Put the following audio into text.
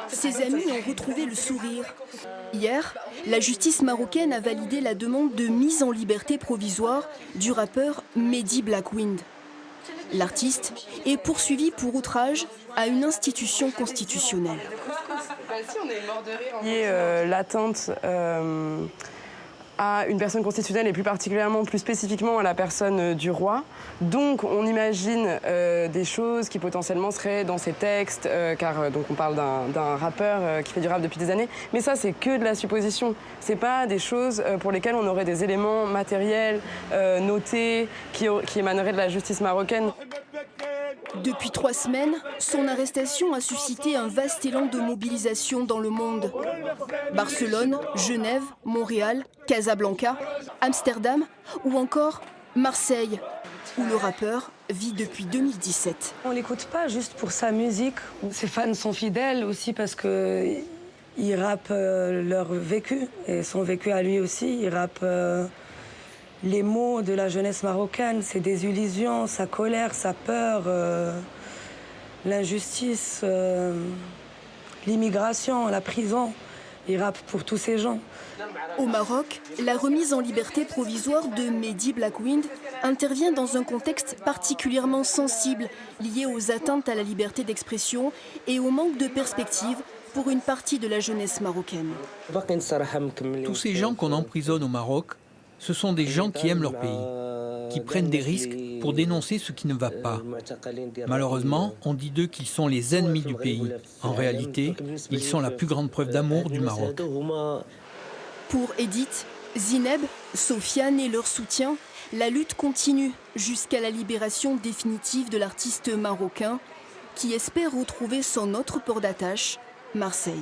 Ses amis ont retrouvé le sourire. Hier, la justice marocaine a validé la demande de mise en liberté provisoire du rappeur Mehdi Blackwind. L'artiste est poursuivi pour outrage à une institution constitutionnelle. L'atteinte à une personne constitutionnelle et plus spécifiquement à la personne du roi. Donc on imagine des choses qui potentiellement seraient dans ces textes, car donc on parle d'un rappeur qui fait du rap depuis des années. Mais ça, c'est que de la supposition. C'est pas des choses pour lesquelles on aurait des éléments matériels, notés, qui émaneraient de la justice marocaine. Depuis 3 semaines, son arrestation a suscité un vaste élan de mobilisation dans le monde. Barcelone, Genève, Montréal, Casablanca, Amsterdam ou encore Marseille, où le rappeur vit depuis 2017. On l'écoute pas juste pour sa musique. Ses fans sont fidèles aussi parce qu'ils rappent leur vécu et son vécu à lui aussi. Ils rappent les mots de la jeunesse marocaine, ses désillusions, sa colère, sa peur, l'injustice, l'immigration, la prison. Il rappe pour tous ces gens. Au Maroc, la remise en liberté provisoire de Mehdi Blackwind intervient dans un contexte particulièrement sensible, lié aux atteintes à la liberté d'expression et au manque de perspective pour une partie de la jeunesse marocaine. Tous ces gens qu'on emprisonne au Maroc, ce sont des gens qui aiment leur pays, qui prennent des risques pour dénoncer ce qui ne va pas. Malheureusement, on dit d'eux qu'ils sont les ennemis du pays. En réalité, ils sont la plus grande preuve d'amour du Maroc. Pour Edith, Zineb, Sofiane et leur soutien, la lutte continue jusqu'à la libération définitive de l'artiste marocain qui espère retrouver son autre port d'attache, Marseille.